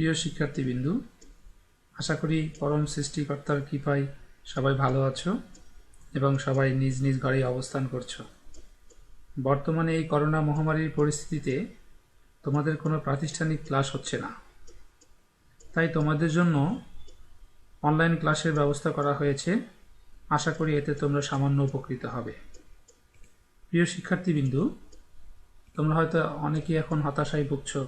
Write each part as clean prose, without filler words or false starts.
প্রিয় শিক্ষার্থীবৃন্দু, আশা করি পরম সৃষ্টিকর্তার কৃপায় সবাই ভালো আছো এবং সবাই নিজ নিজ ঘরে অবস্থান করছো। বর্তমানে এই করোনা মহামারীর পরিস্থিতিতে তোমাদের কোনো প্রাতিষ্ঠানিক ক্লাস হচ্ছে না, তাই তোমাদের জন্য অনলাইন ক্লাসের ব্যবস্থা করা হয়েছে। আশা করি এতে তোমরা সামান্য উপকৃত হবে। প্রিয় শিক্ষার্থীবৃন্দু, তোমরা হয়তো অনেকেই এখন হতাশায় ভুগছো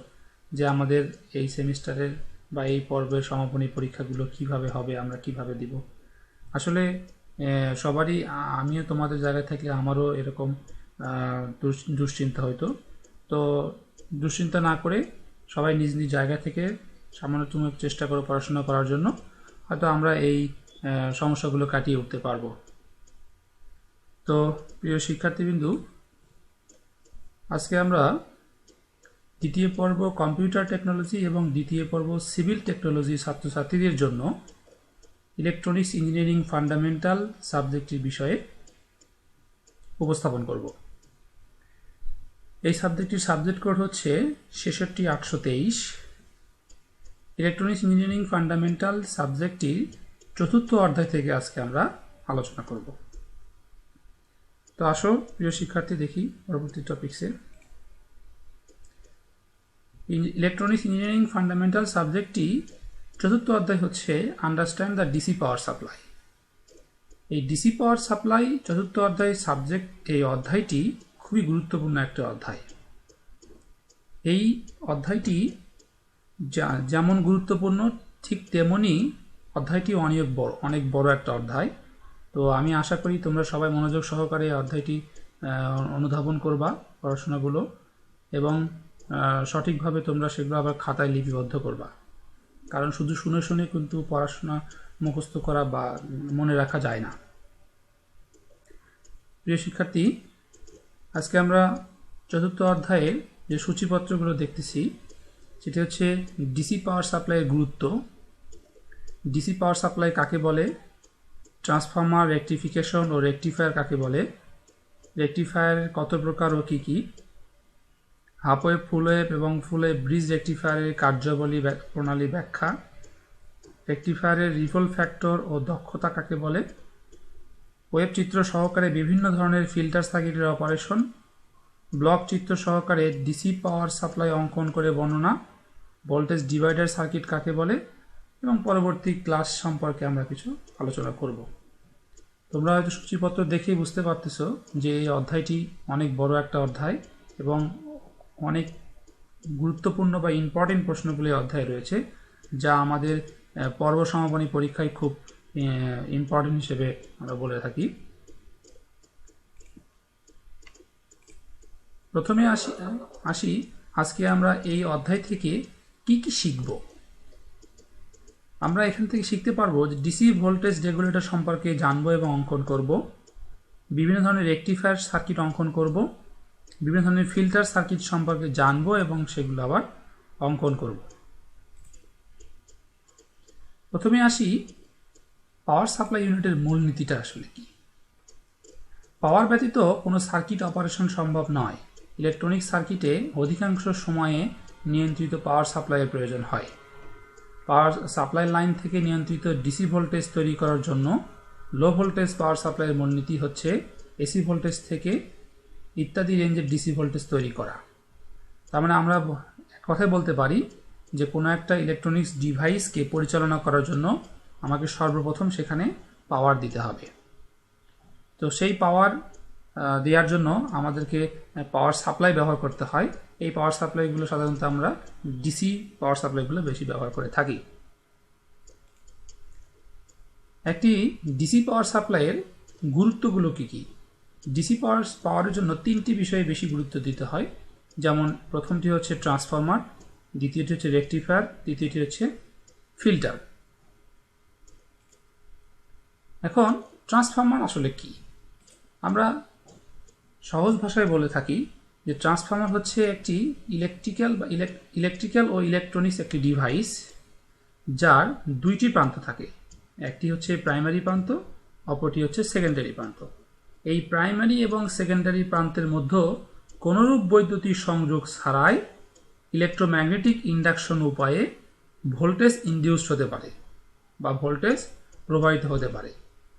যে আমাদের এই সেমিস্টারের বা এই পর্বের সমাপনী পরীক্ষাগুলো কিভাবে হবে, আমরা কিভাবে দিব। আসলে সবারই, আমিও তোমাদের জায়গায় থাকলে আমারও এরকম দুশ্চিন্তা হইতো। তো দুশ্চিন্তা না করে সবাই নিজ নিজ জায়গা থেকে সামান্যতম চেষ্টা করো পড়াশোনা করার জন্য, হয়তো আমরা এই সমস্যাগুলো কাটিয়ে উঠতে পারবো। তো প্রিয় শিক্ষার্থীবৃন্দু, আজকে আমরা দ্বিতীয় পর্ব কম্পিউটার টেকনোলজি এবং দ্বিতীয় পর্ব সিভিল টেকনোলজি ছাত্রছাত্রীদের জন্য ইলেকট্রনিক্স ইঞ্জিনিয়ারিং ফান্ডামেন্টাল সাবজেক্টের বিষয়ে উপস্থাপন করব। এই সাবজেক্টটির সাবজেক্ট কোড হচ্ছে 66823। ইলেকট্রনিক্স ইঞ্জিনিয়ারিং ফান্ডামেন্টাল সাবজেক্টটির চতুর্থ অধ্যায় থেকে আজকে আমরা আলোচনা করব। তো আসো প্রিয় শিক্ষার্থী, দেখি পরবর্তী টপিকসে। ইলেকট্রনিক্স ইঞ্জিনিয়ারিং ফান্ডামেন্টাল সাবজেক্টটি চতুর্থ অধ্যায় হচ্ছে understand the DC power supply. এই ডিসি পাওয়ার সাপ্লাই চতুর্থ অধ্যায় সাবজেক্ট, এই অধ্যায়টি খুবই গুরুত্বপূর্ণ একটা অধ্যায়। এই অধ্যায়টি যেমন গুরুত্বপূর্ণ, ঠিক তেমনি অধ্যায়টি অনেক বড় একটা অধ্যায়। তো আমি আশা করি তোমরা সবাই মনোযোগ সহকারে এই অধ্যায়টি অনুধাবন করবা পড়াশোনাগুলো, এবং সঠিকভাবে তোমরা সেগুলো আবার খাতায় লিপিবদ্ধ করবা। কারণ শুধু শুনে শুনে কিন্তু পড়াশোনা মুখস্থ করা বা মনে রাখা যায় না। প্রিয় শিক্ষার্থী, আজকে আমরা চতুর্থ অধ্যায়ের যে সূচিপত্রগুলো দেখতেছি সেটি হচ্ছে ডিসি পাওয়ার সাপ্লাইয়ের গুরুত্ব, ডিসি পাওয়ার সাপ্লাই কাকে বলে, ট্রান্সফর্মার, রেকটিফিকেশন ও রেকটিফায়ার কাকে বলে, রেকটিফায়ার কত প্রকার ও কী কী, হাফ ওয়েভ, ফুল ওয়েভ এবং ফুল ওয়েভ ব্রিজ রেকটিফায়ারের কার্যাবলী প্রণালী ব্যাখ্যা, রেকটিফায়ারের রিপল ফ্যাক্টর ও দক্ষতা কাকে বলে, ওয়েব চিত্র সহকারে বিভিন্ন ধরনের ফিল্টার সার্কিটের অপারেশন, ব্লক চিত্র সহকারে ডিসি পাওয়ার সাপ্লাই অঙ্কন করে বর্ণনা, ভোল্টেজ ডিভাইডার সার্কিট কাকে বলে, এবং পরবর্তী ক্লাস সম্পর্কে আমরা কিছু আলোচনা করব। তোমরা হয়তো সূচিপত্র দেখেই বুঝতে পারতেছো যে এই অধ্যায়টি অনেক বড় একটা অধ্যায় এবং অনেক গুরুত্বপূর্ণ বা ইম্পর্টেন্ট প্রশ্নগুলি অধ্যায় রয়েছে, যা আমাদের পর্ব সমাপনী পরীক্ষায় খুব ইম্পর্টেন্ট হিসেবে আমরা বলে থাকি। প্রথমে আসি আজকে আমরা এই অধ্যায় থেকে কি কি শিখব। আমরা এখান থেকে শিখতে পারবো যে ডিসি ভোল্টেজ রেগুলেটর সম্পর্কে জানবো এবং অঙ্কন করব, বিভিন্ন ধরনের রেকটিফায়ার সার্কিট অঙ্কন করব, বিভিন্ন ধরনের ফিল্টার সার্কিট সম্পর্কে জানবো এবং সেগুলো আবার অঙ্কন করব। প্রথমে আসি পাওয়ার সাপ্লাই ইউনিটের মূলনীতিটা আসলে কি। পাওয়ার ব্যতীত কোনো সার্কিট অপারেশন সম্ভব নয়। ইলেকট্রনিক সার্কিটে অধিকাংশ সময়ে নিয়ন্ত্রিত পাওয়ার সাপ্লাইয়ের প্রয়োজন হয়। পাওয়ার সাপ্লাই লাইন থেকে নিয়ন্ত্রিত ডিসি ভোল্টেজ তৈরি করার জন্য লো ভোল্টেজ পাওয়ার সাপ্লাইয়ের মূলনীতি হচ্ছে এসি ভোল্টেজ থেকে ইত্যাদি রেঞ্জের ডিসি ভোল্টেজ তৈরি করা। তার মানে আমরা কথাই বলতে পারি যে কোনো একটা ইলেকট্রনিক্স ডিভাইসকে পরিচালনা করার জন্য আমাকে সর্বপ্রথম সেখানে পাওয়ার দিতে হবে। তো সেই পাওয়ার দেওয়ার জন্য আমাদেরকে পাওয়ার সাপ্লাই ব্যবহার করতে হয়। এই পাওয়ার সাপ্লাইগুলো সাধারণত আমরা ডিসি পাওয়ার সাপ্লাইগুলো বেশি ব্যবহার করে থাকি। একটি ডিসি পাওয়ার সাপ্লাইয়ের গুরুত্বগুলো কি কি? ডিসি পাওয়ারের জন্য তিনটি বিষয়ে বেশি গুরুত্ব দিতে হয়। যেমন প্রথমটি হচ্ছে ট্রান্সফর্মার, দ্বিতীয়টি হচ্ছে রেকটিফায়ার, তৃতীয়টি হচ্ছে ফিল্টার। এখন ট্রান্সফর্মার আসলে কি? আমরা সহজ ভাষায় বলে থাকি যে ট্রান্সফর্মার হচ্ছে একটি ইলেকট্রিক্যাল ও ইলেকট্রনিক্স একটি ডিভাইস যার দুইটি প্রান্ত থাকে। একটি হচ্ছে প্রাইমারি প্রান্ত, অপরটি হচ্ছে সেকেন্ডারি প্রান্ত। এই প্রাইমারি এবং সেকেন্ডারি প্রান্তের মধ্যে কোনোরূপ বৈদ্যুতিক সংযোগ ছাড়াই ইলেকট্রোম্যাগনেটিক ইন্ডাকশন উপায়ে ভোল্টেজ ইনডিউসড হতে পারে বা ভোল্টেজ প্রবাহিত হতে পারে।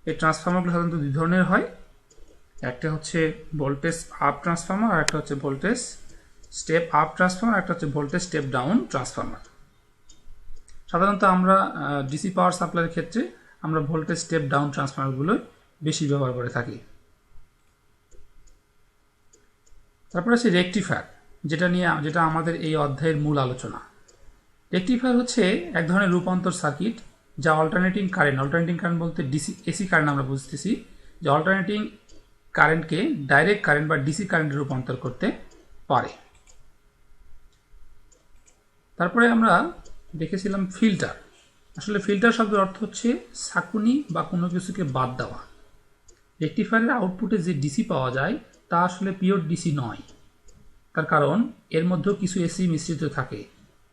এই ট্রান্সফর্মারগুলো সাধারণত দুই ধরনের হয়, একটা হচ্ছে ভোল্টেজ আপ ট্রান্সফর্মার আর একটা হচ্ছে ভোল্টেজ স্টেপ আপ ট্রান্সফর্মার, একটা হচ্ছে ভোল্টেজ স্টেপ ডাউন ট্রান্সফর্মার। সাধারণত আমরা ডিসি পাওয়ার সাপ্লাইয়ের ক্ষেত্রে আমরা ভোল্টেজ স্টেপ ডাউন ট্রান্সফর্মারগুলো বেশি ব্যবহার করে থাকি। তারপরে আছে রেকটিফায়ার, যেটা আমাদের এই অধ্যায়ের মূল আলোচনা। রেকটিফায়ার হচ্ছে এক ধরনের রূপান্তর সার্কিট যা অল্টারনেটিং কারেন্ট বলতে এসি কারেন্ট আমরা বুঝতেছি, যে অল্টারনেটিং কারেন্টকে ডাইরেক্ট কারেন্ট বা ডিসি কারেন্টে রূপান্তর করতে পারে। তারপরে আমরা দেখেছিলাম ফিল্টার। আসলে ফিল্টার শব্দের অর্থ হচ্ছে সাকুনি বা কোনো কিছুকে বাদ দেওয়া। রেকটিফায়ারের আউটপুটে যে ডিসি পাওয়া যায় তা আসলে পিওর ডিসি নয়, তার কারণ এর মধ্যেও কিছু এসি মিশ্রিত থাকে,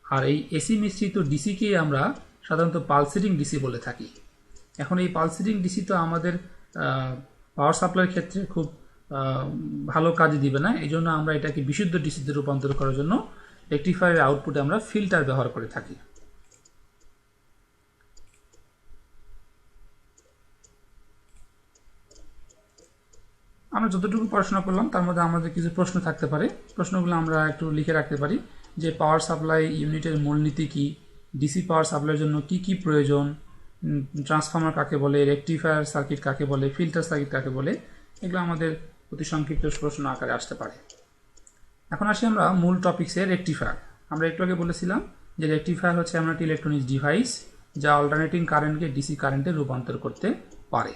আর এই এসি মিশ্রিত ডিসিকেই আমরা সাধারণত পালসেটিং ডিসি বলে থাকি। এখন এই পালসেটিং ডিসি তো আমাদের পাওয়ার সাপ্লাইয়ের ক্ষেত্রে খুব ভালো কাজে দিবে না, এই জন্য আমরা এটাকে বিশুদ্ধ ডিসিতে রূপান্তর করার জন্য রেকটিফায়ারের আউটপুটে আমরা ফিল্টার ব্যবহার করে থাকি। আমরা যতটুকু পড়াশোনা করলাম তার মধ্যে আমাদের কিছু প্রশ্ন থাকতে পারে, প্রশ্নগুলো আমরা একটু লিখে রাখতে পারি, যে পাওয়ার সাপ্লাই ইউনিটের মূলনীতি কি, ডিসি পাওয়ার সাপ্লাইয়ের জন্য কি কি প্রয়োজন, ট্রান্সফর্মার কাকে বলে, রেকটিফায়ার সার্কিট কাকে বলে, ফিল্টার সার্কিট কাকে বলে, এগুলো আমাদের অতি সংক্ষিপ্ত প্রশ্ন আকারে আসতে পারে। এখন আসি আমরা মূল টপিকসে। রেকটিফায়ার আমরা একটু আগে বলেছিলাম যে রেকটিফায়ার হচ্ছে এমন একটি ইলেকট্রনিক্স ডিভাইস যা অল্টারনেটিং কারেন্টকে ডিসি কারেন্টে রূপান্তর করতে পারে।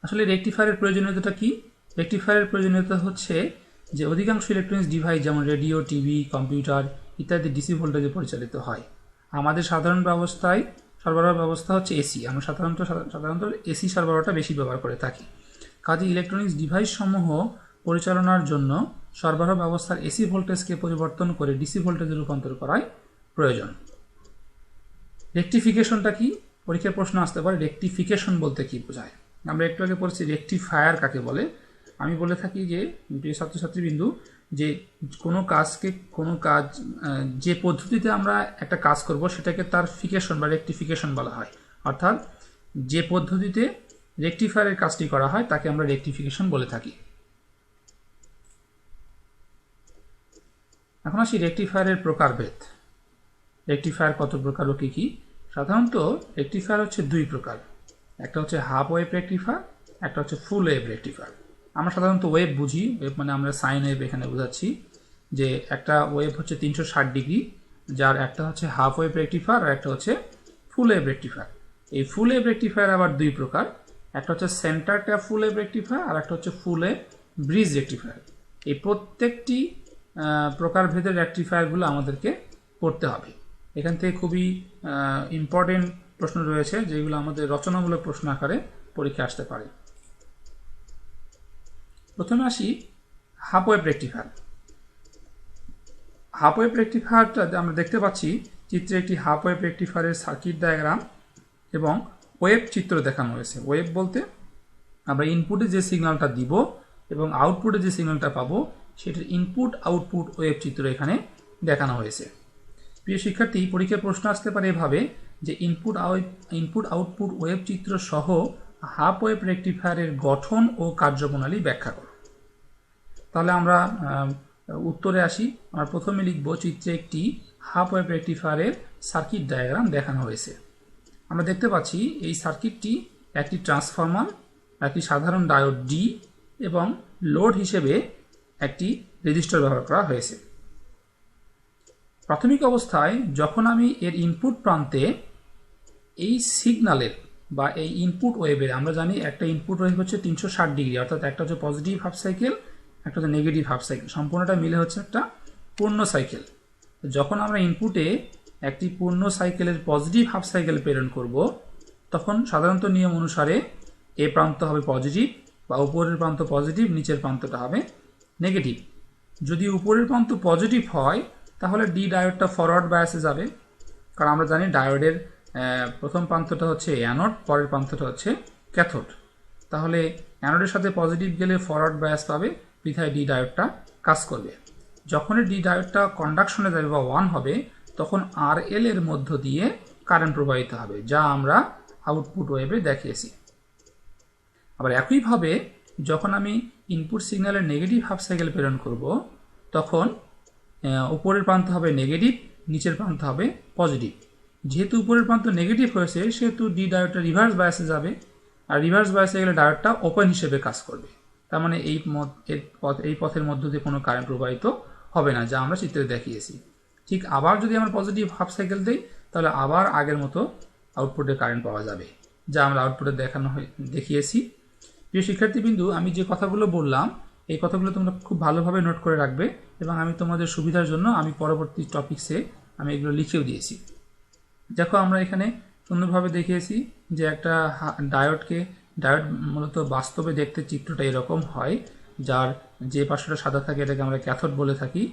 আসলে রেকটিফায়ারের প্রয়োজনীয়তাটা কি? রেকটিফায়ারের প্রয়োজনীয়তা হচ্ছে যে অধিকাংশ ইলেকট্রনিক্স ডিভাইস যেমন রেডিও, টিভি, কম্পিউটার ইত্যাদি ডিসি ভোল্টেজে পরিচালিত হয়। আমাদের সাধারণ ব্যবস্থায় সরবরাহ ব্যবস্থা হচ্ছে এসি, আমরা সাধারণত এসি সরবরাহটা বেশি ব্যবহার করে থাকি। কাজে ইলেকট্রনিক্স ডিভাইস সমূহ পরিচালনার জন্য সরবরাহ ব্যবস্থার এসি ভোল্টেজকে পরিবর্তন করে ডিসি ভোল্টেজে রূপান্তর করাই প্রয়োজন। রেকটিফিকেশনটা কি? পরীক্ষার প্রশ্ন আসতে পারে রেকটিফিকেশন বলতে কি বোঝায়। আমরা একটু আগে পড়ছি রেকটিফায়ার কাকে বলে। আমি বলে থাকি যে প্রিয় ছাত্রছাত্রীবৃন্দু, যে কোনো কাজ যে পদ্ধতিতে আমরা একটা কাজ করব সেটাকে তার ফিকেশন বা রেকটিফিকেশন বলা হয়। অর্থাৎ যে পদ্ধতিতে রেকটিফায়ারের কাজটি করা হয় তাকে আমরা রেকটিফিকেশন বলে থাকি। এখন আসি রেকটিফায়ারের প্রকারভেদ। রেকটিফায়ার কত প্রকার ও কি? সাধারণত রেকটিফায়ার হচ্ছে দুই প্রকার, একটা হচ্ছে হাফ ওয়েভ রেকটিফায়ার, একটা হচ্ছে ফুল ওয়েভ রেকটিফায়ার। আমরা সাধারণত ওয়েভ বুঝি, ওয়েভ মানে আমরা সাইন ওয়েভ এখানে বোঝাচ্ছি, যে একটা ওয়েভ হচ্ছে 360 ডিগ্রি, যার একটা হচ্ছে হাফ ওয়েভ রেকটিফায়ার আর একটা হচ্ছে ফুল ওয়েভ রেকটিফায়ার। এই ফুল ওয়েভ রেকটিফায়ার আবার দুই প্রকার, একটা হচ্ছে center tap full wave rectifier আর একটা হচ্ছে ফুল ওয়েভ ব্রিজ রেকটিফায়ার। এই প্রত্যেকটি প্রকারভেদের রেকটিফায়ারগুলো আমাদেরকে পড়তে হবে। এখান থেকে খুবই ইম্পর্টেন্ট প্রশ্ন রয়েছে যেগুলো আমাদের রচনামূলক প্রশ্ন আকারে পরীক্ষা আসতে পারে। প্রথমে আসি half wave rectifier. Half wave রেকটিফায়ারটা আমরা দেখতে পাচ্ছি চিত্রে একটি হাফ ওয়েভ রেকটিফায়ারের সার্কিট ডায়াগ্রাম এবং ওয়েভ চিত্র দেখানো হয়েছে। ওয়েভ বলতে আমরা ইনপুটে যে সিগন্যালটা দিব এবং আউটপুটে যে সিগন্যালটা পাবো সেটার ইনপুট আউটপুট ওয়েভ চিত্র এখানে দেখানো হয়েছে। প্রিয় শিক্ষার্থী, পরীক্ষার প্রশ্ন আসতে পারে এভাবে যে ইনপুট আউটপুট ওয়েভ চিত্র সহ হাফ ওয়েভ রেকটিফায়ারের গঠন ও কার্যপ্রণালী ব্যাখ্যা করো। তাহলে আমরা উত্তরে আসি। আমরা প্রথমে লিখব চিত্রে একটি হাফ ওয়েভ রেকটিফায়ারের সার্কিট ডায়াগ্রাম দেখানো হয়েছে। আমরা দেখতে পাচ্ছি এই সার্কিটটি একটি ট্রান্সফরমার, একটি সাধারণ ডায়োড ডি এবং লোড হিসেবে একটি রেজিস্টর ব্যবহার করা হয়েছে। প্রাথমিক অবস্থায় যখন আমি এর ইনপুট প্রান্তে এই সিগন্যালের বা এই ইনপুট ওয়েভের, আমরা জানি একটা ইনপুট ওয়েভ হচ্ছে 360 ডিগ্রি, অর্থাৎ একটা হচ্ছে পজিটিভ হাফ সাইকেল, একটা হচ্ছে নেগেটিভ হাফ সাইকেল, সম্পূর্ণটা মিলে হচ্ছে একটা পূর্ণ সাইকেল। যখন আমরা ইনপুটে একটি পূর্ণ সাইকেলের পজিটিভ হাফ সাইকেল প্রেরণ করব তখন সাধারণত নিয়ম অনুসারে এ প্রান্ত হবে পজিটিভ বা উপরের প্রান্ত পজিটিভ, নিচের প্রান্তটা হবে নেগেটিভ। যদি উপরের প্রান্ত পজিটিভ হয় তাহলে ডি ডায়োডটা ফরওয়ার্ড বায়াসে যাবে, কারণ আমরা জানি ডায়োডের প্রথম প্রান্তটা হচ্ছে অ্যানোড, পরের প্রান্তটা হচ্ছে ক্যাথোড। তাহলে অ্যানোডের সাথে পজিটিভ গেলে ফরওয়ার্ড বায়াস পাবে, বিধায় ডি ডায়োডটা কাজ করবে। যখনই ডি ডায়োডটা কন্ডাকশনে যাবে বা ওয়ান হবে তখন RL এর মধ্য দিয়ে কারেন্ট প্রবাহিত হবে, যা আমরা আউটপুট ওয়েভে দেখিয়েছি। আবার একইভাবে যখন আমি ইনপুট সিগন্যালের নেগেটিভ হাফ সাইকেল প্রেরণ করব, তখন উপরের প্রান্ত হবে নেগেটিভ, নিচের প্রান্ত হবে পজিটিভ। যেহেতু উপরের প্রান্ত নেগেটিভ হয়েছে সেহেতু ডি ডায়োডটা রিভার্স বায়াসে যাবে, আর রিভার্স বায়াসে গেলে ডায়োডটা ওপেন হিসেবে কাজ করবে। তার মানে এই পথের মধ্য দিয়ে কোনো কারেন্ট প্রবাহিত হবে না, যা আমরা চিত্রে দেখিয়েছি। ঠিক আবার যদি আমরা পজিটিভ হাফ সাইকেল দিই তাহলে আবার আগের মতো আউটপুটে কারেন্ট পাওয়া যাবে, যা আমরা আউটপুটে দেখিয়েছি। প্রিয় শিক্ষার্থীবৃন্দু, আমি যে কথাগুলো বললাম এই কথাগুলো তোমরা খুব ভালোভাবে নোট করে রাখবে, এবং আমি তোমাদের সুবিধার জন্য আমি পরবর্তী টপিক্সে আমি এগুলো লিখেও দিয়েছি। দেখো আমরা এখানে সুন্দরভাবে দেখিয়েছি যে একটা ডায়োড মূলত বাস্তবে দেখতে চিত্রটা এরকম হয়, যার যে পাশটা সাদা থাকে এটাকে আমরা ক্যাথোড বলে থাকি।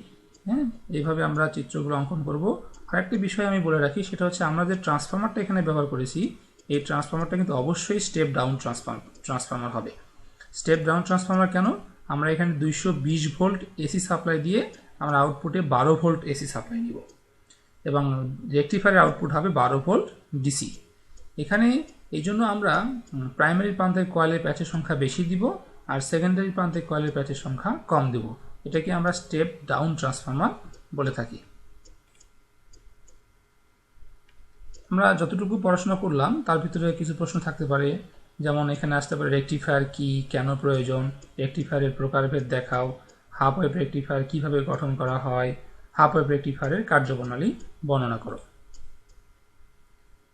হ্যাঁ, এইভাবে আমরা চিত্রগুলো অঙ্কন করব। আরেকটি বিষয় আমি বলে রাখি, সেটা হচ্ছে আমরা যে ট্রান্সফরমারটা এখানে ব্যবহার করেছি, এই ট্রান্সফরমারটা কিন্তু অবশ্যই স্টেপ ডাউন ট্রান্সফরমার হবে। স্টেপ ডাউন ট্রান্সফরমার কেন? আমরা এখানে 220 ভোল্ট এসি সাপ্লাই দিয়ে আমরা আউটপুটে 12 ভোল্ট এসি সাপ্লাই নিব, এবং রেকটিফায়ারের আউটপুট হবে 12 ভোল্ট ডিসি। এখানে এই জন্য আমরা প্রাইমারি প্রান্তের কয়েলের প্যাচের সংখ্যা বেশি দিব, আর সেকেন্ডারি প্রান্তের কয়েলের প্যাচের সংখ্যা কম দেব। এটাকে আমরা স্টেপ ডাউন ট্রান্সফরমার বলে থাকি। আমরা যতটুকু পড়াশোনা করলাম তার ভিতরে কিছু প্রশ্ন থাকতে পারে, যেমন এখানে আসতে পারে রেকটিফায়ার কি, কেন প্রয়োজন, রেকটিফায়ারের প্রকারভেদ দেখাও, হাফ ওয়েভ রেকটিফায়ার কিভাবে গঠন করা হয়, হাফ ওয়েভ রেকটিফায়ারের কার্যপ্রণালী বর্ণনা করো।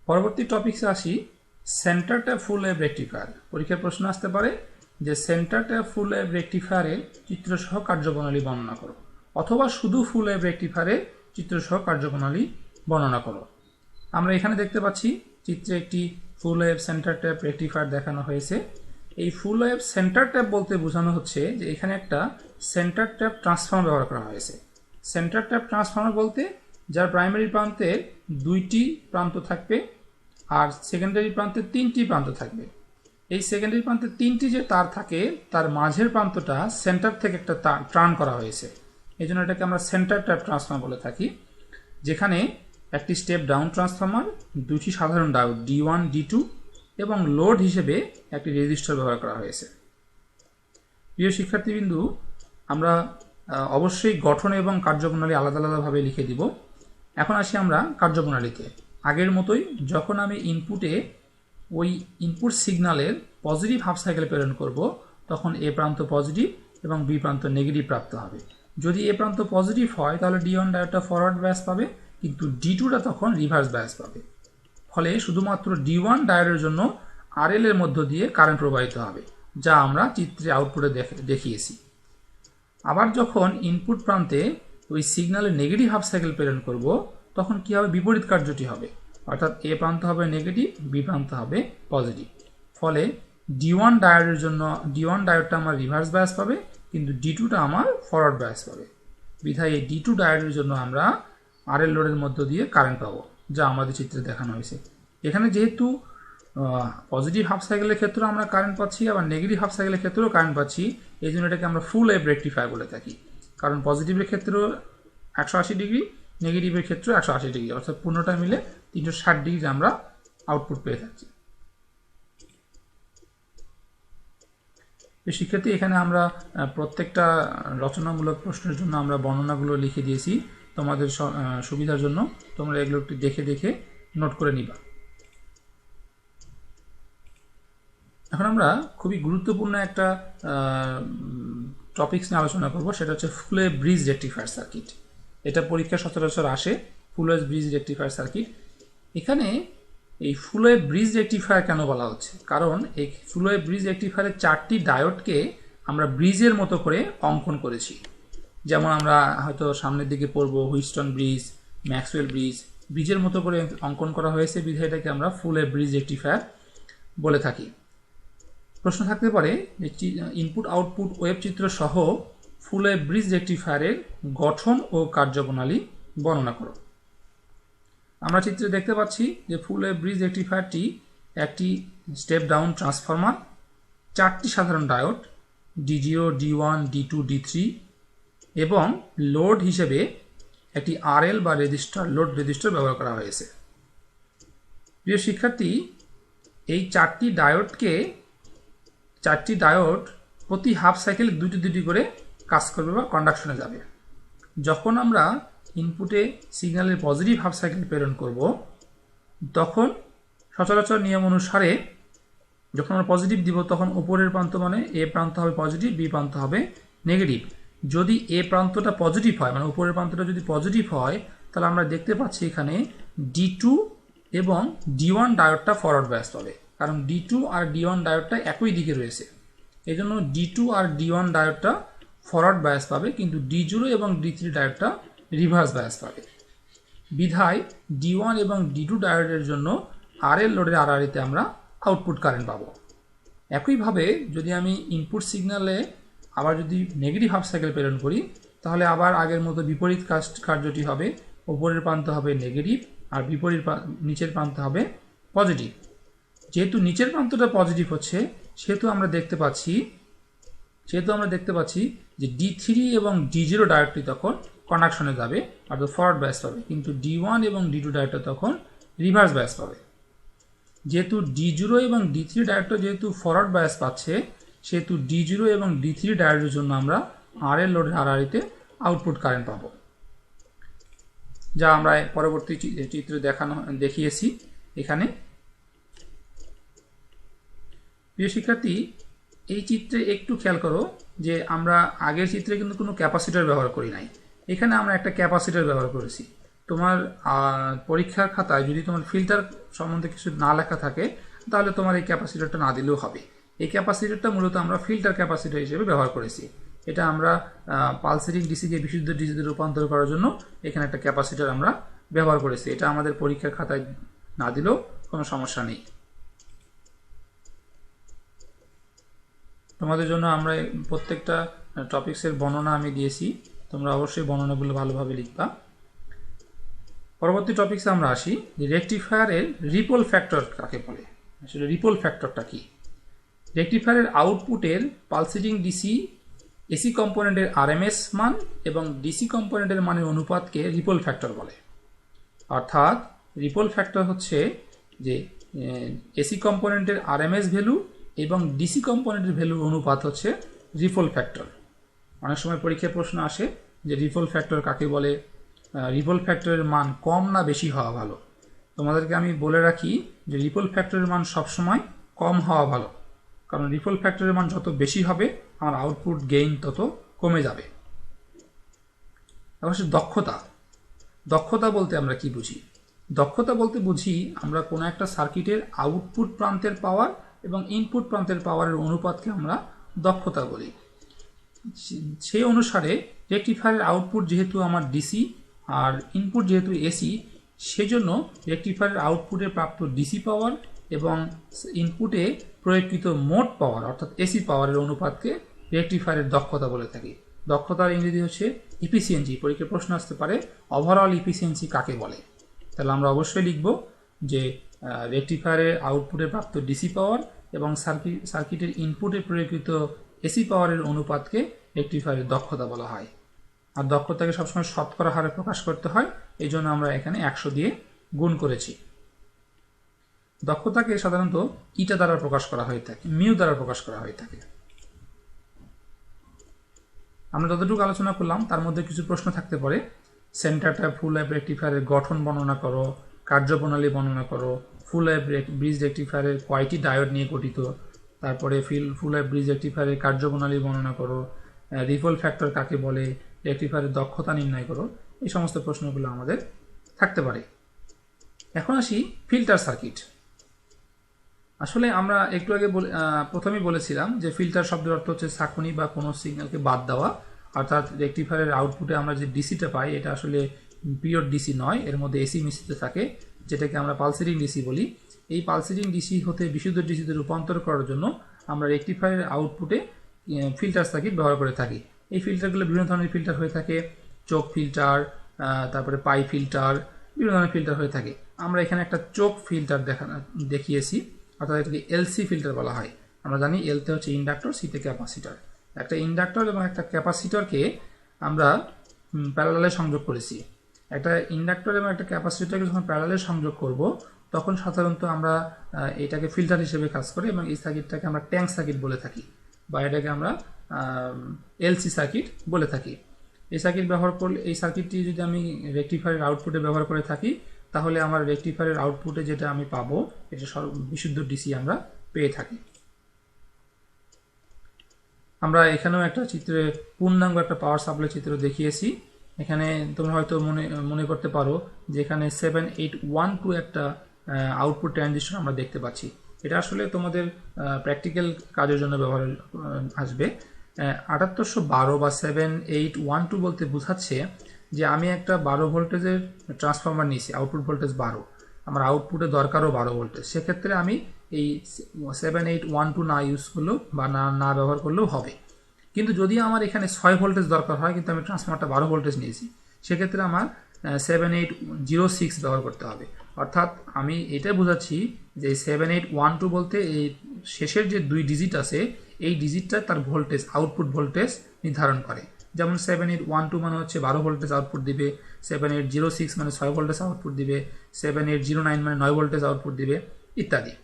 পরবর্তী টপিকসে আসি, centre tap full wave rectifier. পরীক্ষার প্রশ্ন আসতে পারে যে সেন্টার ট্যাপ ফুল ওয়েভ রেকটিফায়ারের চিত্রসহ কার্যপ্রণালী বর্ণনা করো, অথবা শুধু ফুল ওয়েভ রেকটিফায়ারের চিত্রসহ কার্যপ্রণালী বর্ণনা করো। আমরা এখানে দেখতে পাচ্ছি চিত্রে একটি ফুল ওয়েভ সেন্টার ট্যাপ রেকটিফায়ার দেখানো হয়েছে। এই ফুল ওয়েভ সেন্টার ট্যাপ বলতে বোঝানো হচ্ছে যে এখানে একটা সেন্টার ট্যাপ ট্রান্সফর্মার ব্যবহার করা হয়েছে। সেন্টার ট্যাপ ট্রান্সফর্মার বলতে যার প্রাইমারি প্রান্তের 2টি প্রান্ত থাকবে আর সেকেন্ডারি প্রান্তের 3টি প্রান্ত থাকবে। এই সেকেন্ডারি প্রান্তের 3টি যে তার থাকে তার মাঝের প্রান্তটা সেন্টার থেকে একটা টার্ন করা হয়েছে, এই জন্য এটাকে আমরা সেন্টার ট্যাপ ট্রান্সফর্মার বলে থাকি। যেখানে একটি স্টেপ ডাউন ট্রান্সফর্মার, 2টি সাধারণ ডায়োড D1 D2 এবং লোড হিসেবে একটি রেজিস্টর ব্যবহার করা হয়েছে। প্রিয় শিক্ষার্থীবৃন্দু, আমরা অবশ্যই গঠন এবং কার্যপ্রণালী আলাদা আলাদাভাবে লিখে দিব। এখন আসি আমরা কার্যপ্রণালীতে। আগের মতোই যখন আমি ইনপুটে ওই ইনপুট সিগন্যালের পজিটিভ হাফ সাইকেল প্রেরণ করব, তখন এ প্রান্ত পজিটিভ এবং বি প্রান্ত নেগেটিভ প্রাপ্ত হবে। যদি এ প্রান্ত পজিটিভ হয় তাহলে D1 ডায়োডটা ফরওয়ার্ড বায়াস পাবে, কিন্তু D2টা তখন রিভার্স বায়াস পাবে। ফলে শুধুমাত্র D1 ডায়োডের জন্য RL এর মধ্য দিয়ে কারেন্ট প্রবাহিত হবে, যা আমরা চিত্রে আউটপুটে দেখিয়েছি। আবার যখন ইনপুট প্রান্তে ওই সিগন্যালের নেগেটিভ হাফ সাইকেল প্রেরণ করব, তখন কি হবে? বিপরীত কার্যটি হবে, অর্থাৎ এ প্রান্ত হবে নেগেটিভ, বি প্রান্ত হবে পজিটিভ। ফলে D1 ডায়োডের জন্য D1 ডায়োডটা আমার রিভার্স বায়াস পাবে, কিন্তু D2টা আমার ফরওয়ার্ড বায়াস পাবে। বিধায় এই D2 ডায়োডের জন্য আমরা RL লোডের মধ্য দিয়ে কারেন্ট পাবো, যা আমাদের চিত্রে দেখানো হয়েছে। এখানে যেহেতু পজিটিভ হাফ সাইকেলের ক্ষেত্রে আমরা কারেন্ট পাচ্ছি, আবার নেগেটিভ হাফ সাইকেলের ক্ষেত্রেও কারেন্ট পাচ্ছি, এই জন্য এটাকে আমরা ফুল ওয়েভ রেকটিফায়ার বলে থাকি। কারণ পজিটিভের ক্ষেত্রেও 180 ডিগ্রি, নেগেটিভের ক্ষেত্রেও 180 ডিগ্রি, অর্থাৎ পূর্ণটা মিলে 360 ডিগ্রি আমরা আউটপুট পেয়ে থাকছি। শিক্ষার্থী, এখানে আমরা প্রত্যেকটা রচনামূলক প্রশ্নের জন্য আমরা বর্ণনাগুলো লিখে দিয়েছি তোমাদের সুবিধার জন্য। তোমরা এগুলো একটু দেখে দেখে নোট করে নিবা। এখন আমরা খুবই গুরুত্বপূর্ণ একটা টপিকস নিয়ে আলোচনা করব, সেটা হচ্ছে ফুল ওয়েভ ব্রিজ রেকটিফায়ার সার্কিট। এটা পরীক্ষা সচরাচর আসে, ফুল ওয়েভ ব্রিজ রেকটিফায়ার সার্কিট। এখানে এই ফুল ওয়েভ ব্রিজ রেকটিফায়ার কেন বলা হচ্ছে? কারণ এই ফুল ওয়েভ ব্রিজ রেকটিফায়ারের 4টি ডায়োডকে আমরা ব্রিজের মতো করে অঙ্কন করেছি। যেমন আমরা হয়তো সামনের দিকে পড়বো হুইস্টন ব্রিজ, ম্যাক্সওয়েল ব্রিজ, ব্রিজের মতো করে অঙ্কন করা হয়েছে, বিধায় এটাকে আমরা ফুল ওয়েভ ব্রিজ রেকটিফায়ার বলে থাকি। প্রশ্ন থাকতে পারে যে ইনপুট আউটপুট ওয়েভ চিত্র সহ ফুল ওয়েভ ব্রিজ রেকটিফায়ারের গঠন ও কার্যপ্রণালী বর্ণনা করো। আমরা চিত্রে দেখতে পাচ্ছি যে ফুল ওয়েভ ব্রিজ রেকটিফায়ারটি একটি স্টেপ ডাউন ট্রান্সফরমার, 4টি সাধারণ diode D0, D1, D2, D3 এবং লোড হিসেবে একটি আরএল বা রেজিস্টার লোড রেজিস্টার ব্যবহার করা হয়েছে। প্রিয় শিক্ষার্থী, এই চারটি ডায়োড প্রতি হাফ সাইকেল দুটি করে কাজ করবে বা কন্ডাকশনে যাবে। যখন আমরা ইনপুটে সিগন্যালের পজিটিভ হাফ সাইকেল প্রেরণ করব, তখন সচরাচর নিয়ম অনুসারে যখন আমরা পজিটিভ দিব তখন উপরের প্রান্ত মানে এ প্রান্ত হবে পজিটিভ, বি প্রান্ত হবে নেগেটিভ। যদি এ প্রান্তটা পজিটিভ হয়, মানে উপরের প্রান্তটা যদি পজিটিভ হয়, তাহলে আমরা দেখতে পাচ্ছি এখানে D2 এবং D1 ডায়োডটা ফরওয়ার্ড বায়াস পাবে, কারণ D2 আর D1 ডায়োডটা একই দিকে রয়েছে। এই জন্য D2 আর D1 ডায়োডটা ফরওয়ার্ড বায়াস পাবে, কিন্তু D0 এবং D3 ডায়োডটা রিভার্স বায়াস পাবে। বিধায় D1 এবং D2 ডায়োডের জন্য RL লোডের আড়াআড়িতে আমরা আউটপুট কারেন্ট পাবো। একইভাবে যদি আমি ইনপুট সিগন্যালে আবার যদি নেগেটিভ হাফ সাইকেল প্রেরণ করি, তাহলে আবার আগের মতো বিপরীত কার্যটি হবে, উপরের প্রান্ত হবে নেগেটিভ আর নিচের প্রান্ত হবে পজিটিভ। যেহেতু নিচের প্রান্তটা পজিটিভ হচ্ছে, সেহেতু আমরা দেখতে পাচ্ছি যে D3 এবং D0 ডায়োডটি তখন কন্ডাকশনে যাবে, অর্থাৎ ফরওয়ার্ড বায়াস পাবে, কিন্তু D1 এবং D2 ডায়োডটা তখন রিভার্স বায়াস পাবে। যেহেতু D0 এবং D3 ডায়োডটা যেহেতু ফরওয়ার্ড বায়াস পাচ্ছে, সেহেতু D0 এবং D3 ডায়োডের জন্য আমরা RL লোডের আড়াআড়িতে আউটপুট কারেন্ট পাবো, যা আমরা পরবর্তী চিত্রে দেখিয়েছি এখানে। প্রিয় শিক্ষার্থী, এই চিত্রে একটু খেয়াল করো যে আমরা আগের চিত্রে কিন্তু কোনো ক্যাপাসিটর ব্যবহার করি নাই, এখানে আমরা একটা ক্যাপাসিটর ব্যবহার করেছি। তোমার পরীক্ষার খাতায় যদি তোমার ফিল্টার সম্বন্ধে কিছু না লেখা থাকে, তাহলে তোমার এই ক্যাপাসিটরটা না দিলেও হবে। এই ক্যাপাসিটরটা মূলত আমরা ফিল্টার ক্যাপাসিটর হিসেবে ব্যবহার করেছি। এটা আমরা পালসেটিং ডিসিকে বিশুদ্ধ ডিসিতে রূপান্তর করার জন্য এখানে একটা ক্যাপাসিটর আমরা ব্যবহার করেছি। এটা আমাদের পরীক্ষার খাতায় না দিলেও কোনো সমস্যা নেই। তোমাদের জন্য আমরা প্রত্যেকটা টপিক্সের বর্ণনা আমি দিয়েছি, তোমরা অবশ্যই বর্ণনাগুলো ভালোভাবে লিখবা। পরবর্তী টপিক্সে আমরা আসি যে রেকটিফায়ারের রিপল ফ্যাক্টর কাকে বলে। আসলে রিপল ফ্যাক্টরটা কি? রেকটিফায়ারের আউটপুটের পালসেটিং ডিসি এসি কম্পোনেন্টের আরএমএস মান এবং ডিসি কম্পোনেন্টের মানের অনুপাতকে রিপল ফ্যাক্টর বলে। অর্থাৎ রিপল ফ্যাক্টর হচ্ছে যে এসি কম্পোনেন্টের আরএমএস ভ্যালু এবং ডিসি কম্পোনেন্টের ভ্যালুর অনুপাত হচ্ছে রিপল ফ্যাক্টর। অনেক সময় পরীক্ষায় প্রশ্ন আসে যে রিপল ফ্যাক্টর কাকে বলে, রিপল ফ্যাক্টরের মান কম না বেশি হওয়া ভালো। তোমাদেরকে আমি বলে রাখি যে রিপল ফ্যাক্টরের মান সবসময় কম হওয়া ভালো, কারণ রিপল ফ্যাক্টরের মান যত বেশি হবে আমার আউটপুট গেইন তত কমে যাবে। অবশ্য দক্ষতা বলতে আমরা কি বুঝি? দক্ষতা বলতে বুঝি আমরা কোনো একটা সার্কিটের আউটপুট প্রান্তের পাওয়ার এবং ইনপুট প্রান্তের পাওয়ারের অনুপাতকে আমরা দক্ষতা বলি। সেই অনুসারে রেকটিফায়ারের আউটপুট যেহেতু আমার ডিসি আর ইনপুট যেহেতু এসি, সেজন্য রেকটিফায়ারের আউটপুটে প্রাপ্ত ডিসি পাওয়ার এবং ইনপুটে প্রয়োগকৃত মোট পাওয়ার অর্থাৎ এসি পাওয়ারের অনুপাতকে রেকটিফায়ারের দক্ষতা বলে থাকি। দক্ষতার ইংরেজি হচ্ছে ইফিসিয়েন্সি। পরীক্ষায় প্রশ্ন আসতে পারে ওভারঅল ইফিসিয়েন্সি কাকে বলে। তাহলে আমরা অবশ্যই লিখব যে রেকটিফায়ারের আউটপুটে প্রাপ্ত ডিসি পাওয়ার এবং সার্কিটের ইনপুটে প্রয়োগকৃত এসি পাওয়ারের অনুপাতকে রেকটিফায়ারের দক্ষতা বলা হয়। আর দক্ষতাকে সবসময় শতকরা হারে প্রকাশ করতে হয়, এই জন্য আমরা এখানে 100 দিয়ে গুণ করেছি। দক্ষতাকে সাধারণত ইটা দ্বারা প্রকাশ করা হয়ে থাকে, মিউ দ্বারা প্রকাশ করা হয়ে থাকে। আমরা যতটুকু আলোচনা করলাম তার মধ্যে কিছু প্রশ্ন থাকতে পারে। সেন্টার ট্যাপ ফুল ওয়েভ রেকটিফায়ারের গঠন বর্ণনা করো, কার্যপ্রণালী বর্ণনা করো, ফুল ওয়েভ ব্রিজ রেকটিফায়ারের কয়টি ডায়োড নিয়ে গঠিত, তারপরে ফুল ওয়েভ ব্রিজ রেকটিফায়ারের কার্যপ্রণালী বর্ণনা করো, রিপল ফ্যাক্টর কাকে বলে, রেকটিফায়ারের দক্ষতা নির্ণয় করো। এই সমস্ত প্রশ্নগুলো আমাদের থাকতে পারে। এখন আসি ফিল্টার সার্কিট। আসলে আমরা একটু আগে প্রথমেই বলেছিলাম যে ফিল্টার শব্দের অর্থ হচ্ছে সাকুনি বা কোনো সিগন্যালকে বাদ দেওয়া। অর্থাৎ রেকটিফায়ারের আউটপুটে আমরা যে ডিসিটা পাই এটা আসলে পিওর ডিসি নয়, এর মধ্যে এসি মিশ্রিত থাকে, যেটাকে আমরা পালসেটিং ডিসি বলি। এই পালসেটিং ডিসি হতে বিশুদ্ধ ডিসিতে রূপান্তর করার জন্য আমরা রেকটিফায়ারের আউটপুটে ফিল্টার সার্কিট ব্যবহার করে থাকি। এই ফিল্টারগুলো বিভিন্ন ধরনের ফিল্টার হয়ে থাকে, চোক ফিল্টার, তারপরে পাই ফিল্টার, বিভিন্ন ধরনের ফিল্টার হয়ে থাকে। আমরা এখানে একটা চোক ফিল্টার দেখিয়েছি, অর্থাৎ এটাকে এলসি ফিল্টার বলা হয়। আমরা জানি এলতে হচ্ছে ইন্ডাক্টর, সিতে ক্যাপাসিটর। একটা ইন্ডাক্টর এবং একটা ক্যাপাসিটরকে আমরা প্যারালালে সংযোগ করেছি। একটা ইন্ডাক্টর এবং একটা ক্যাপাসিটরকে যখন প্যারালালে সংযোগ করব তখন সাধারণত আমরা এটাকে ফিল্টার হিসেবে কাজ করে এবং এই সার্কিটটাকে আমরা ট্যাঙ্ক সার্কিট বলে থাকি বা এটাকে আমরা এলসি সার্কিট বলে থাকি। এই সার্কিট ব্যবহার করলে এই সার্কিটটি যদি আমি রেকটিফায়ারের আউটপুটে ব্যবহার করে থাকি তাহলে আমার রেকটিফায়ারের আউটপুটে যেটা আমি পাবো এটা বিশুদ্ধ ডিসি আমরা পেয়ে থাকি। আমরা এখানেও একটা চিত্রে পূর্ণাঙ্গ একটা পাওয়ার সাপ্লাই চিত্র দেখিয়েছি। এখানে তোমরা হয়তো মনে করতে পারো যে এখানে 7812 একটা আউটপুট ট্রানজিস্টর আমরা দেখতে পাচ্ছি। এটা আসলে তোমাদের প্র্যাকটিক্যাল কাজের জন্য ব্যবহার আসবে। 7812 বা 7812 বলতে বোঝাচ্ছে যে আমি একটা 12 ভোল্টেজের ট্রান্সফরমার নিয়েছি, আউটপুট ভোল্টেজ 12, আমার আউটপুটে দরকারও 12 ভোল্টেজ। সেক্ষেত্রে আমি এই 7812 না ইউজ করলেও বা না ব্যবহার করলেও হবে। কিন্তু যদি আমার এখানে 6 ভোল্টেজ দরকার হয় কিন্তু আমি ট্রান্সফরমারটা 12 ভোল্টেজ নিয়েছি, সেক্ষেত্রে আমার 7806 ব্যবহার করতে হবে। অর্থাৎ আমি এটা বোঝাচ্ছি যে 7812 বলতে এই শেষের যে 2 ডিজিট আছে এই ডিজিটটা তার ভোল্টেজ, আউটপুট ভোল্টেজ নির্ধারণ করে। যেমন 7812 মানে হচ্ছে 12 ভোল্টেজ আউটপুট দিবে, 7806 মানে 6 ভোল্টেজ আউটপুট দিবে, 7809 মানে 9 ভোল্টেজ আউটপুট দিবে ইত্যাদি।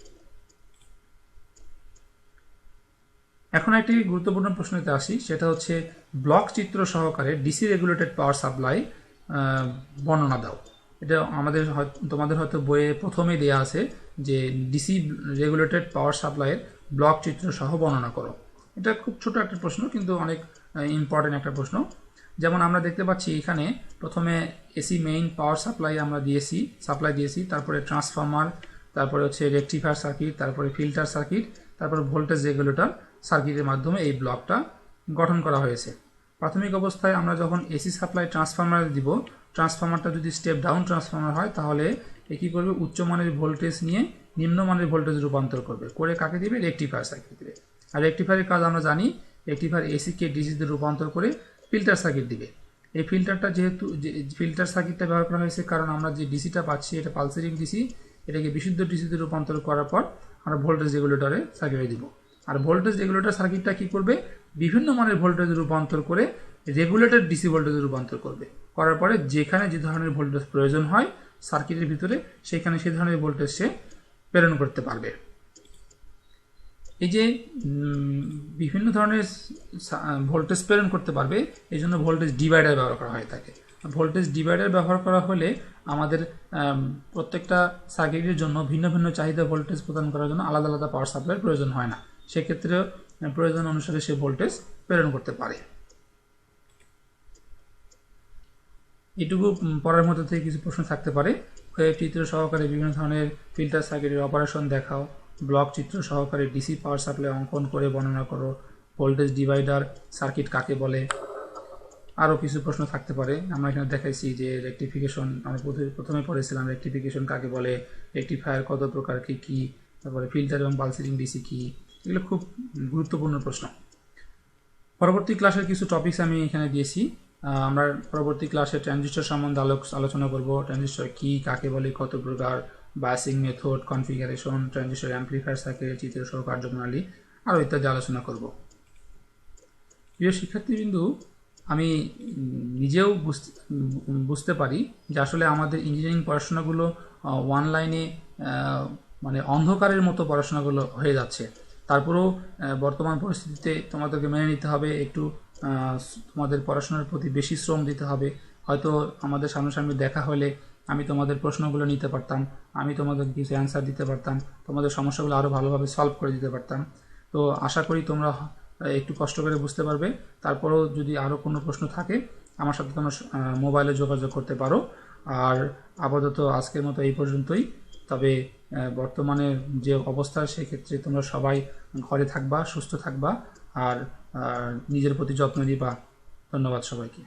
এখন একটি গুরুত্বপূর্ণ প্রশ্নতে আসি, সেটা হচ্ছে ব্লক চিত্র সহকারে ডিসি রেগুলেটেড পাওয়ার সাপ্লাই বর্ণনা দাও। এটা তোমাদের হয়তো বইয়ে প্রথমেই দেওয়া আছে যে ডিসি রেগুলেটেড পাওয়ার সাপ্লাইয়ের ব্লক চিত্র সহ বর্ণনা করো। এটা খুব ছোট একটা প্রশ্ন কিন্তু অনেক ইম্পর্টেন্ট একটা প্রশ্ন। যেমন আমরা দেখতে পাচ্ছি এখানে প্রথমে এসি মেইন পাওয়ার সাপ্লাই দিয়েছি, তারপরে ট্রান্সফরমার, তারপরে হচ্ছে রেকটিফায়ার সার্কিট, তারপরে ফিল্টার সার্কিট, তারপরে ভোল্টেজ রেগুলেটর সার্কিটের মাধ্যমে এই ব্লকটা গঠন করা হয়েছে। প্রাথমিক অবস্থায় আমরা যখন এসি সাপ্লাই ট্রান্সফরমার দিব, ট্রান্সফরমারটা যদি স্টেপ ডাউন ট্রান্সফরমার হয় তাহলে কি করবে, উচ্চমানের ভোল্টেজ নিয়ে নিম্নমানের ভোল্টেজ রূপান্তর করে কাকে দিবে, রেকটিফায়ার সার্কিট দিবে। আর রেকটিফায়ারের কাজ আমরা জানি, রেকটিফায়ার এসিকে ডিসিতে রূপান্তর করে ফিল্টার সার্কিট দিবে। এই ফিল্টারটা যেহেতু ফিল্টার সার্কিটটা ব্যবহার করা হয়েছে কারণ আমরা যে ডিসিটা পাচ্ছি এটা পালসারিং ডিসি, এটাকে বিশুদ্ধ ডিসিতে রূপান্তর করার পর আমরা ভোল্টেজ রেগুলেটরে সার্কিটে দিব। আর ভোল্টেজ রেগুলেটর সার্কিটটা কি করবে, বিভিন্ন মানের ভোল্টেজ রূপান্তর করে রেগুলেটর ডিসি ভোল্টেজে রূপান্তর করবে। করার পরে যেখানে যে ধরনের ভোল্টেজ প্রয়োজন হয় সার্কিটের ভিতরে সেখানে সেই ধরনের ভোল্টেজ সে প্রেরণ করতে পারবে। এই যে বিভিন্ন ধরনের ভোল্টেজ প্রেরণ করতে পারবে এই জন্য ভোল্টেজ ডিভাইডার ব্যবহার করা হয়ে থাকে। ভোল্টেজ ডিভাইডার ব্যবহার করা হলে আমাদের প্রত্যেকটা সার্কিটের জন্য ভিন্ন ভিন্ন চাহিদা ভোল্টেজ প্রদান করার জন্য আলাদা আলাদা পাওয়ার সাপ্লাইয়ের প্রয়োজন হয় না, সেক্ষেত্রে প্রয়োজন অনুসারে সে ভোল্টেজ প্রেরণ করতে পারে। এটুকু পড়ার মধ্যে থেকে কিছু প্রশ্ন থাকতে পারে। চিত্র সহকারে বিভিন্ন ধরনের ফিল্টার সার্কিটের অপারেশন দেখাও, ব্লক চিত্র সহকারে ডিসি পাওয়ার সাপ্লাই অঙ্কন করে বর্ণনা করো, ভোল্টেজ ডিভাইডার সার্কিট কাকে বলে, আরও কিছু প্রশ্ন থাকতে পারে। আমরা এখানে দেখাইছি যে রেকটিফিকেশন, আমরা প্রথমে পড়েছিলাম রেকটিফিকেশন কাকে বলে, রেকটিফায়ার কত প্রকার কি, তারপরে ফিল্টার এবং পালসেটিং ডিসি কি, এগুলো খুব গুরুত্বপূর্ণ প্রশ্ন। পরবর্তী ক্লাসের কিছু টপিকস আমি এখানে দিয়েছি। আমরা পরবর্তী ক্লাসে ট্রানজিস্টর সম্বন্ধে আলোচনা করব, ট্রানজিস্টর কি, কাকে বলে, কত প্রকার, biasing method, configuration, transistor amplifier circuit, চিত্র সহ কার্যপ্রণালী আরও ইত্যাদি আলোচনা করব। প্রিয় শিক্ষার্থীবৃন্দু, আমি নিজেও বুঝতে পারি যে আসলে আমাদের ইঞ্জিনিয়ারিং পড়াশোনাগুলো অনলাইনে মানে অন্ধকারের মতো পড়াশোনাগুলো হয়ে যাচ্ছে। তারপরেও বর্তমান পরিস্থিতিতে তোমাদেরকে মেনে নিতে হবে, একটু তোমাদের পড়াশোনার প্রতি বেশি শ্রম দিতে হবে। হয়তো আমাদের সামনাসামনি দেখা হলে আমি তোমাদের প্রশ্নগুলো নিতে পারতাম, আমি তোমাদের কিছু অ্যান্সার দিতে পারতাম, তোমাদের সমস্যাগুলো আরও ভালোভাবে সলভ করে দিতে পারতাম। তো আশা করি তোমরা একটু কষ্ট করে বুঝতে পারবে। তারপরেও যদি আরও কোনো প্রশ্ন থাকে আমার সাথে তোমরা মোবাইলে যোগাযোগ করতে পারো। আর আপাতত আজকের মতো এই পর্যন্তই। তবে বর্তমানে যে অবস্থা সেক্ষেত্রে তোমরা সবাই ঘরে থাকবা, সুস্থ থাকবা আর নিজের প্রতি যত্ন নিবা। ধন্যবাদ সবাইকে।